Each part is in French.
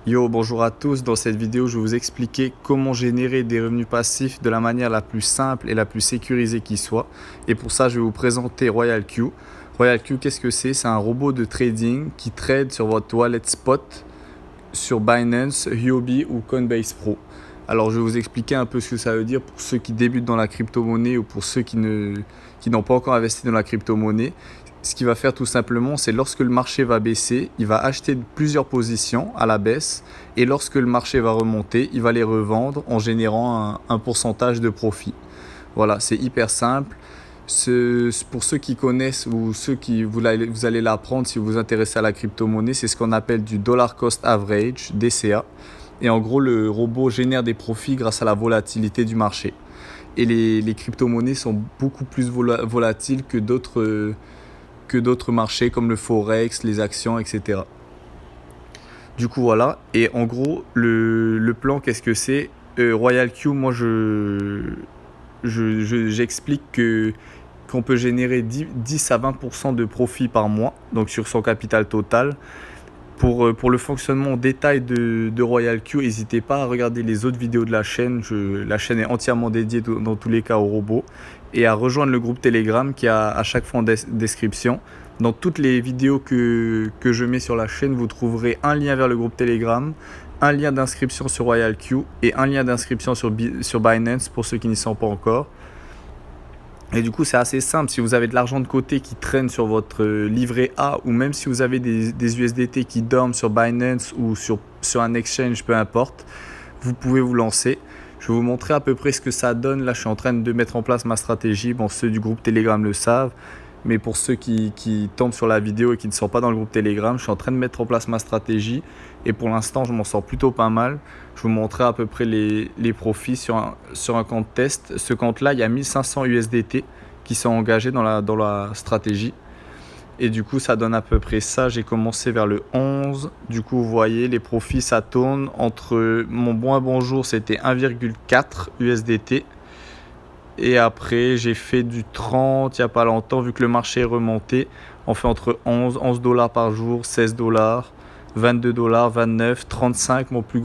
Yo, bonjour à tous. Dans cette vidéo, je vais vous expliquer comment générer des revenus passifs de la manière la plus simple et la plus sécurisée qui soit. Et pour ça, je vais vous présenter RoyalQ. RoyalQ, qu'est-ce que c'est? C'est un robot de trading qui trade sur votre wallet spot sur Binance, Huobi ou Coinbase Pro. Alors, je vais vous expliquer un peu ce que ça veut dire pour ceux qui débutent dans la crypto-monnaie ou pour ceux qui n'ont pas encore investi dans la crypto-monnaie. Ce qu'il va faire tout simplement, c'est lorsque le marché va baisser, il va acheter plusieurs positions à la baisse et lorsque le marché va remonter, il va les revendre en générant un pourcentage de profit. Voilà, c'est hyper simple. Pour ceux qui connaissent ou ceux qui vous allez l'apprendre si vous vous intéressez à la crypto-monnaie, c'est ce qu'on appelle du dollar cost average, DCA. Et en gros, le robot génère des profits grâce à la volatilité du marché. Et les crypto-monnaies sont beaucoup plus volatiles que d'autres marchés comme le forex, les actions, etc. Du coup, voilà. Et en gros, le plan, qu'est-ce que c'est? RoyalQ, moi, j'explique qu'on peut générer 10 à 20% de profit par mois, donc sur son capital total. Pour le fonctionnement en détail de RoyalQ, n'hésitez pas à regarder les autres vidéos de la chaîne. La chaîne est entièrement dédiée dans tous les cas au robot. Et à rejoindre le groupe Telegram qui a à chaque fois en description. Dans toutes les vidéos que je mets sur la chaîne, vous trouverez un lien vers le groupe Telegram, un lien d'inscription sur RoyalQ et un lien d'inscription sur Binance pour ceux qui n'y sont pas encore. Et du coup, c'est assez simple. Si vous avez de l'argent de côté qui traîne sur votre livret A ou même si vous avez des USDT qui dorment sur Binance ou sur un exchange, peu importe, vous pouvez vous lancer. Je vais vous montrer à peu près ce que ça donne. Là, je suis en train de mettre en place ma stratégie. Bon, ceux du groupe Telegram le savent. Mais pour ceux qui tombent sur la vidéo et qui ne sont pas dans le groupe Telegram, je suis en train de mettre en place ma stratégie. Et pour l'instant, je m'en sors plutôt pas mal. Je vais vous montrer à peu près les profits sur un compte test. Ce compte-là, il y a 1500 USDT qui sont engagés dans la stratégie. Et du coup, ça donne à peu près ça. J'ai commencé vers le 11. Du coup, vous voyez, les profits, ça tourne entre mon bon jour, c'était 1,4 USDT. Et après, j'ai fait du 30 il n'y a pas longtemps, vu que le marché est remonté. On fait entre 11 dollars par jour, 16 dollars, 22 dollars, 29, 35, ma plus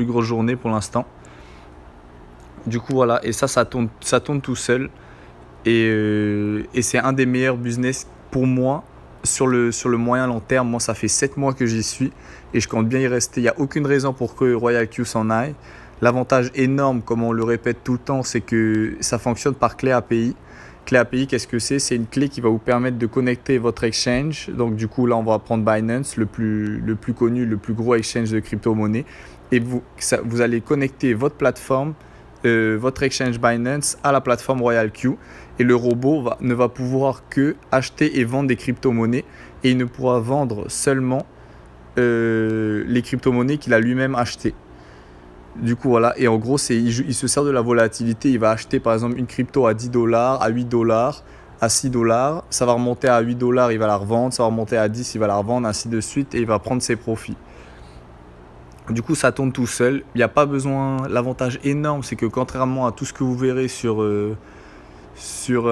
grosse journée pour l'instant. Du coup, voilà. Et ça tourne tout seul. Et c'est un des meilleurs business pour moi sur le moyen long terme. Moi, ça fait 7 mois que j'y suis et je compte bien y rester. Il n'y a aucune raison pour que RoyalQ s'en aille. L'avantage énorme, comme on le répète tout le temps, c'est que ça fonctionne par clé API. Clé API, qu'est-ce que c'est? C'est une clé qui va vous permettre de connecter votre exchange. Donc du coup, là, on va prendre Binance, le plus connu, le plus gros exchange de crypto-monnaie. Et vous allez connecter votre plateforme, votre exchange Binance à la plateforme RoyalQ. Et le robot ne va pouvoir que acheter et vendre des crypto-monnaies. Et il ne pourra vendre seulement les crypto-monnaies qu'il a lui-même achetées. Du coup, voilà. Et en gros, il se sert de la volatilité. Il va acheter par exemple une crypto à 10 dollars, à 8 dollars, à 6 dollars. Ça va remonter à 8 dollars, il va la revendre. Ça va remonter à 10, il va la revendre, ainsi de suite. Et il va prendre ses profits. Du coup, ça tourne tout seul. Il n'y a pas besoin. L'avantage énorme, c'est que contrairement à tout ce que vous verrez sur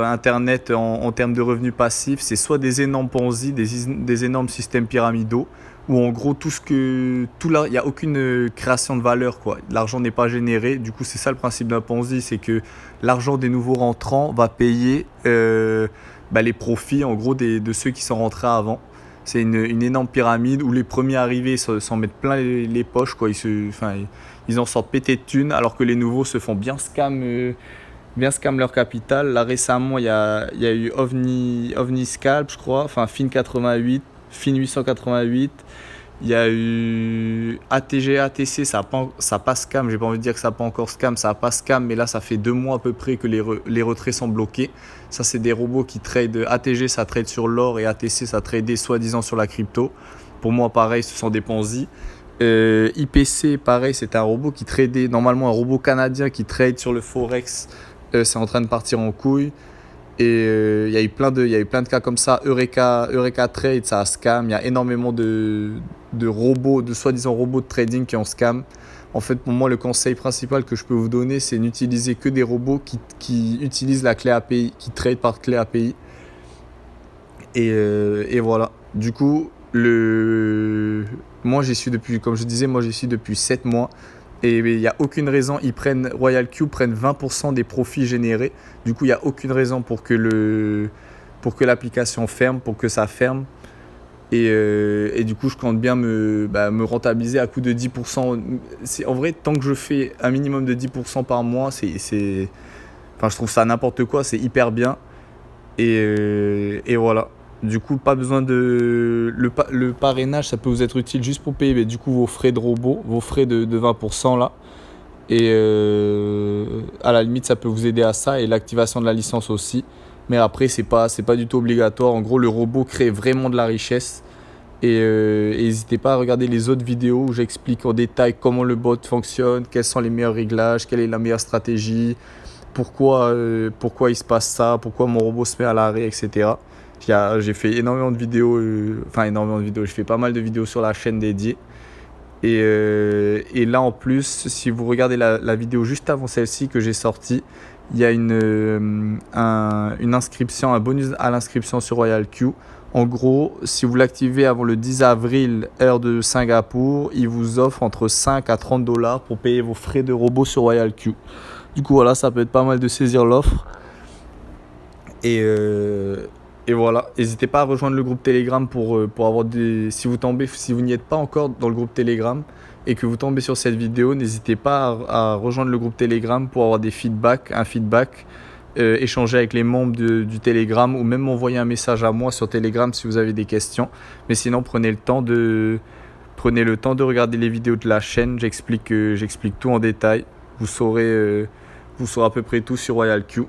Internet en termes de revenus passifs, c'est soit des énormes Ponzi, des énormes systèmes pyramidaux, où en gros il n'y a aucune création de valeur, quoi. L'argent n'est pas généré. Du coup, c'est ça le principe d'un Ponzi, c'est que l'argent des nouveaux rentrants va payer les profits en gros de ceux qui sont rentrés avant. C'est une énorme pyramide où les premiers arrivés s'en mettent plein les poches, quoi. Ils en sortent pétés de thunes, alors que les nouveaux se font bien scam leur capital. Là récemment, il y a eu OVNI Scalp, je crois, enfin Fin88, Fin888. Il y a eu ATG, ATC, ça a pas scam, j'ai pas envie de dire que ça n'a pas encore scam, ça n'a pas scam, mais là ça fait 2 mois à peu près que les retraits sont bloqués. Ça, c'est des robots qui trade. ATG, ça trade sur l'or et ATC, ça trade soi-disant sur la crypto. Pour moi, pareil, ce sont des Ponzi. IPC, pareil, c'est un robot qui tradait, normalement un robot canadien qui trade sur le Forex. C'est en train de partir en couille. Et il y a eu plein de cas comme ça. Eureka Trade, ça a scam. Il y a énormément de robots, de soi-disant robots de trading qui ont scam. En fait, pour moi, le conseil principal que je peux vous donner, c'est n'utiliser que des robots qui utilisent la clé API, qui trade par clé API. Et voilà. Du coup, Moi, j'y suis depuis, comme je disais, moi, j'y suis depuis 7 mois. Et il n'y a aucune raison, Royal Q prennent 20% des profits générés. Du coup, il n'y a aucune raison pour que l'application ferme, pour que ça ferme. Et du coup, je compte bien me rentabiliser à coût de 10%. En vrai, tant que je fais un minimum de 10% par mois, enfin, je trouve ça n'importe quoi, c'est hyper bien. Et voilà. Du coup, pas besoin le parrainage, ça peut vous être utile juste pour payer du coup vos frais de robot, vos frais de 20% là. Et à la limite, ça peut vous aider à ça et l'activation de la licence aussi. Mais après, c'est pas du tout obligatoire. En gros, le robot crée vraiment de la richesse. Et n'hésitez pas à regarder les autres vidéos où j'explique en détail comment le bot fonctionne, quels sont les meilleurs réglages, quelle est la meilleure stratégie, pourquoi il se passe ça, pourquoi mon robot se met à l'arrêt, etc. J'ai fait énormément de vidéos, j'ai fait pas mal de vidéos sur la chaîne dédiée. Et là en plus, si vous regardez la vidéo juste avant celle-ci que j'ai sortie, il y a une inscription, un bonus à l'inscription sur Royal Q. En gros, si vous l'activez avant le 10 avril, heure de Singapour, il vous offre entre 5 à 30 dollars pour payer vos frais de robot sur Royal Q. Du coup, voilà, ça peut être pas mal de saisir l'offre. Et voilà, n'hésitez pas à rejoindre le groupe Telegram pour avoir si vous n'y êtes pas encore dans le groupe Telegram et que vous tombez sur cette vidéo, n'hésitez pas à rejoindre le groupe Telegram pour avoir un feedback, échanger avec les membres du Telegram ou même m'envoyer un message à moi sur Telegram si vous avez des questions. Mais sinon, prenez le temps de regarder les vidéos de la chaîne, j'explique tout en détail. Vous saurez à peu près tout sur Royal Q.